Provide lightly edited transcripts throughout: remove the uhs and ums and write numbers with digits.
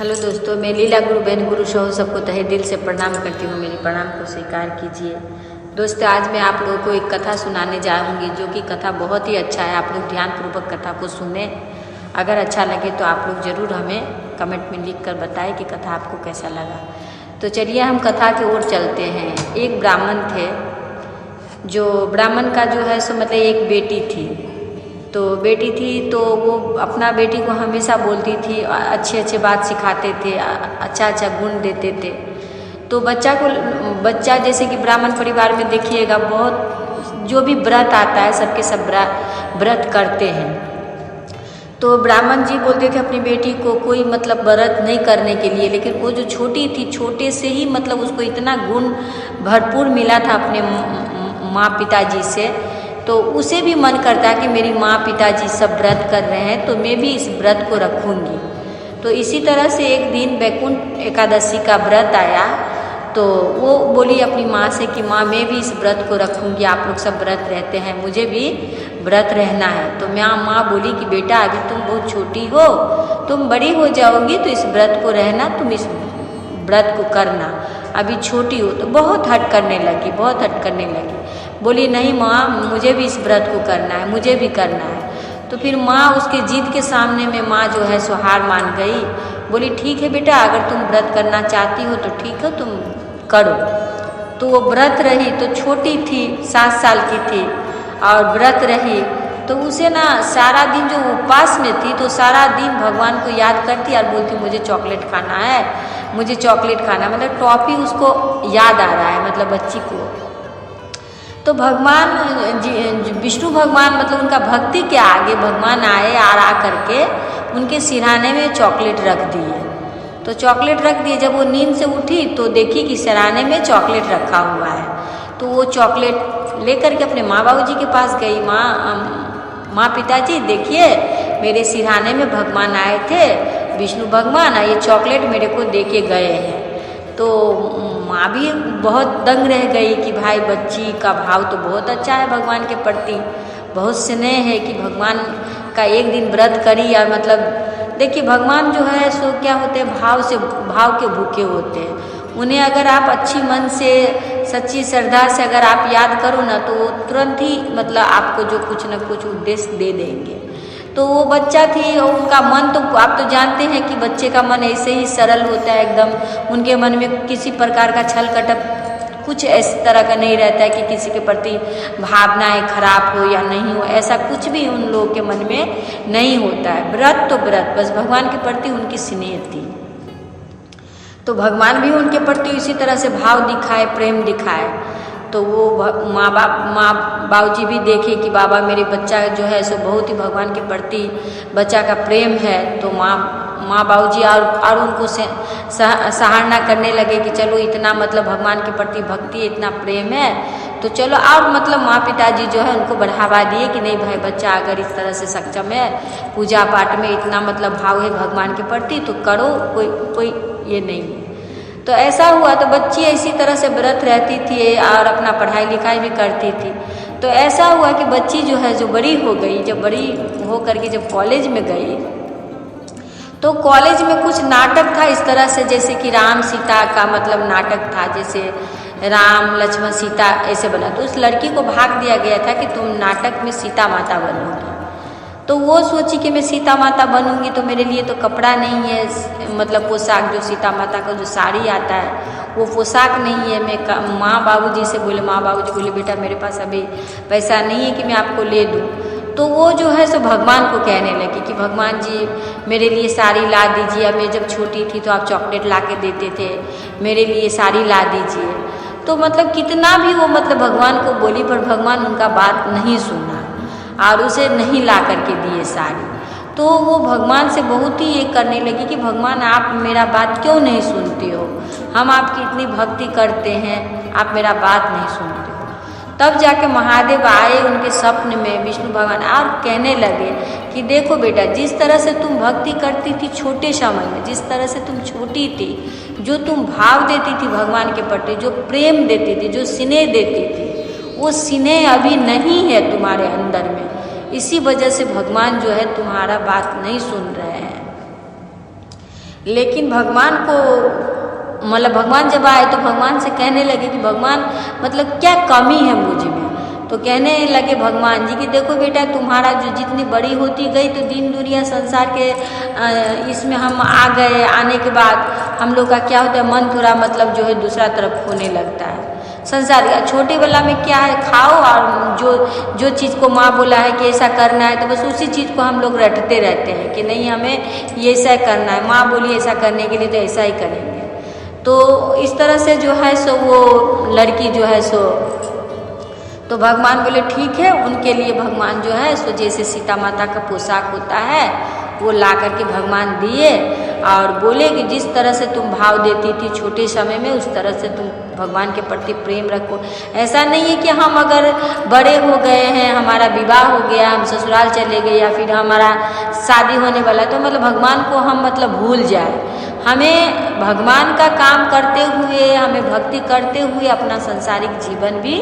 Hello दोस्तों, मैं लीला गुरु बहन गुरु शो सबको तहे दिल से प्रणाम करती हूँ। मेरी प्रणाम को स्वीकार कीजिए। दोस्तों, आज मैं आप लोगों को एक कथा सुनाने जाऊँगी, जो कि कथा बहुत ही अच्छा है। आप लोग ध्यानपूर्वक कथा को सुने। अगर अच्छा लगे तो आप लोग ज़रूर हमें कमेंट में लिख कर बताएं कि कथा आपको कैसा लगा। तो चलिए हम कथा की ओर चलते हैं। एक ब्राह्मण थे, जो ब्राह्मण का जो है सो मतलब एक बेटी थी। तो बेटी थी तो वो अपना बेटी को हमेशा बोलती थी, अच्छे अच्छे बात सिखाते थे, अच्छा अच्छा गुण देते थे। तो बच्चा जैसे कि ब्राह्मण परिवार में देखिएगा, बहुत जो भी व्रत आता है सबके सब व्रत करते हैं। तो ब्राह्मण जी बोलते थे अपनी बेटी को कोई मतलब व्रत नहीं करने के लिए, लेकिन वो जो छोटी थी, छोटे से ही मतलब उसको इतना गुण भरपूर मिला था अपने माँ पिताजी से। तो उसे भी मन करता है कि मेरी माँ पिताजी सब व्रत कर रहे हैं तो मैं भी इस व्रत को रखूँगी। तो इसी तरह से एक दिन वैकुंठ एकादशी का व्रत आया। तो वो बोली अपनी माँ से कि माँ मैं भी इस व्रत को रखूँगी, आप लोग सब व्रत रहते हैं, मुझे भी व्रत रहना है। तो माँ बोली कि बेटा अभी तुम बहुत छोटी हो, तुम बड़ी हो जाओगी तो इस व्रत को रहना, तुम इस व्रत को करना, अभी छोटी हो। तो बहुत हट करने लगी। बोली नहीं माँ, मुझे भी इस व्रत को करना है, मुझे भी करना है। तो फिर माँ उसके जिद के सामने में माँ जो है सो हार मान गई। बोली ठीक है बेटा, अगर तुम व्रत करना चाहती हो तो ठीक है, तुम करो। तो वो व्रत रही, तो छोटी थी, 7 साल की थी और व्रत रही। तो उसे ना सारा दिन जो उपवास में थी, तो सारा दिन भगवान को याद करती और बोलती मुझे चॉकलेट खाना है, मुझे चॉकलेट खाना, मतलब टॉफ़ी उसको याद आ रहा है, मतलब बच्ची को। तो भगवान विष्णु भगवान मतलब उनका भक्ति के आगे भगवान आए और आ करके उनके सिरहाने में चॉकलेट रख दिए। तो चॉकलेट रख दिए, जब वो नींद से उठी तो देखी कि सिरहाने में चॉकलेट रखा हुआ है। तो वो चॉकलेट लेकर के अपने माँ बाबू जी के पास गई। माँ पिताजी देखिए, मेरे सिरहाने में भगवान आए थे, विष्णु भगवान, ये चॉकलेट मेरे को दे के गए हैं। तो माँ भी बहुत दंग रह गई कि भाई बच्ची का भाव तो बहुत अच्छा है, भगवान के प्रति बहुत स्नेह है कि भगवान का एक दिन व्रत करी। और मतलब देखिए भगवान जो है सो क्या होते हैं, भाव के भूखे होते हैं। उन्हें अगर आप अच्छी मन से सच्ची श्रद्धा से अगर आप याद करो ना, तो वो तुरंत ही मतलब आपको जो कुछ न कुछ उद्देश्य दे देंगे। तो वो बच्चा थी और उनका मन तो आप तो जानते हैं कि बच्चे का मन ऐसे ही सरल होता है एकदम। उनके मन में किसी प्रकार का छल कपट कुछ इस तरह का नहीं रहता है कि किसी के प्रति भावनाएं खराब हो या नहीं हो, ऐसा कुछ भी उन लोगों के मन में नहीं होता है। व्रत तो व्रत, बस भगवान के प्रति उनकी स्नेह थी। तो भगवान भी उनके प्रति इसी तरह से भाव दिखाए, प्रेम दिखाए। तो वो माँ बाबूजी भी देखे कि बाबा मेरे बच्चा जो है सो बहुत ही भगवान के प्रति बच्चा का प्रेम है। तो माँ बाबूजी और उनको सराहना करने लगे कि चलो इतना मतलब भगवान के प्रति भक्ति, इतना प्रेम है, तो चलो। और मतलब माँ पिताजी जो है उनको बढ़ावा दिए कि नहीं भाई, बच्चा अगर इस तरह से सक्षम है, पूजा पाठ में इतना मतलब भाव है भगवान के प्रति, तो करो, कोई ये नहीं है। तो ऐसा हुआ। तो बच्ची इसी तरह से व्रत रहती थी और अपना पढ़ाई लिखाई भी करती थी। तो ऐसा हुआ कि बच्ची जो है जो बड़ी हो गई, जब बड़ी हो करके जब कॉलेज में गई, तो कॉलेज में कुछ नाटक था इस तरह से, जैसे कि राम सीता का मतलब नाटक था, जैसे राम लक्ष्मण सीता ऐसे बना। तो उस लड़की को भाग दिया गया था कि तुम नाटक में सीता माता बनोगी। तो वो सोची कि मैं सीता माता बनूंगी तो मेरे लिए तो कपड़ा नहीं है, मतलब पोशाक, जो सीता माता का जो साड़ी आता है वो पोशाक नहीं है। मैं माँ बाबूजी से बोले, माँ बाबूजी बोले बेटा मेरे पास अभी पैसा नहीं है कि मैं आपको ले दूँ। तो वो जो है सो भगवान को कहने लगी कि भगवान जी मेरे लिए साड़ी ला दीजिए, मैं जब छोटी थी तो आप चॉकलेट ला के देते थे, मेरे लिए साड़ी ला दीजिए। तो मतलब कितना भी वो मतलब भगवान को बोली, पर भगवान उनका बात नहीं सुना और उसे नहीं ला करके दिए साड़ी। तो वो भगवान से बहुत ही ये करने लगी कि भगवान आप मेरा बात क्यों नहीं सुनते हो, हम आपकी इतनी भक्ति करते हैं, आप मेरा बात नहीं सुनते हो। तब जाके महादेव आए उनके स्वप्न में, विष्णु भगवान, और कहने लगे कि देखो बेटा, जिस तरह से तुम भक्ति करती थी छोटे समय में, जिस तरह से तुम छोटी थी, जो तुम भाव देती थी भगवान के प्रति, जो प्रेम देती थी, जो स्नेह देती थी, वो स्नेह अभी नहीं है तुम्हारे अंदर में। इसी वजह से भगवान जो है तुम्हारा बात नहीं सुन रहे हैं। लेकिन भगवान को मतलब भगवान जब आए तो भगवान से कहने लगे कि भगवान मतलब क्या कमी है मुझ में। तो कहने लगे भगवान जी कि देखो बेटा, तुम्हारा जो जितनी बड़ी होती गई तो दिन दुनिया संसार के इसमें हम आ गए, आने के बाद हम लोग का क्या होता है, मन थोड़ा मतलब जो है दूसरा तरफ होने लगता है। संसार का छोटे वाला में क्या है, खाओ और जो चीज़ को माँ बोला है कि ऐसा करना है तो बस उसी चीज़ को हम लोग रटते रहते हैं कि नहीं हमें ये ऐसा करना है, माँ बोली ऐसा करने के लिए तो ऐसा ही करेंगे। तो इस तरह से जो है सो वो लड़की जो है सो, तो भगवान बोले ठीक है, उनके लिए भगवान जो है सो जैसे सीता माता का पोशाक होता है वो ला करके भगवान दिए और बोले कि जिस तरह से तुम भाव देती थी छोटे समय में उस तरह से तुम भगवान के प्रति प्रेम रखो। ऐसा नहीं है कि हम अगर बड़े हो गए हैं, हमारा विवाह हो गया, हम ससुराल चले गए या फिर हमारा शादी होने वाला तो मतलब भगवान को हम मतलब भूल जाए। हमें भगवान का काम करते हुए, हमें भक्ति करते हुए अपना सांसारिक जीवन भी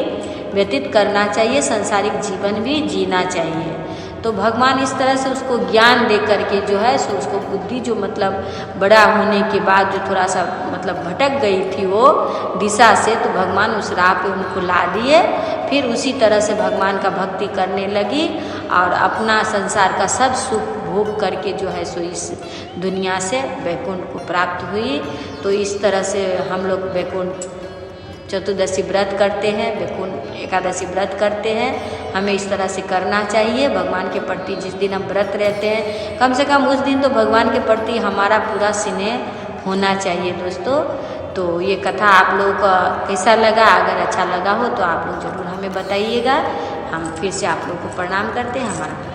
व्यतीत करना चाहिए, सांसारिक जीवन भी जीना चाहिए। तो भगवान इस तरह से उसको ज्ञान दे करके जो है सो उसको बुद्धि जो मतलब बड़ा होने के बाद जो थोड़ा सा मतलब भटक गई थी वो दिशा से, तो भगवान उस राह पे उनको ला दिए। फिर उसी तरह से भगवान का भक्ति करने लगी और अपना संसार का सब सुख भोग करके जो है सो इस दुनिया से वैकुंठ को प्राप्त हुई। तो इस तरह से हम लोग वैकुंठ चतुर्दशी व्रत करते हैं, वैकुंठ एकादशी व्रत करते हैं। हमें इस तरह से करना चाहिए भगवान के प्रति। जिस दिन हम व्रत रहते हैं कम से कम उस दिन तो भगवान के प्रति हमारा पूरा स्नेह होना चाहिए दोस्तों। तो ये कथा आप लोगों का कैसा लगा, अगर अच्छा लगा हो तो आप लोग ज़रूर हमें बताइएगा। हम फिर से आप लोग को प्रणाम करते हैं। हमारा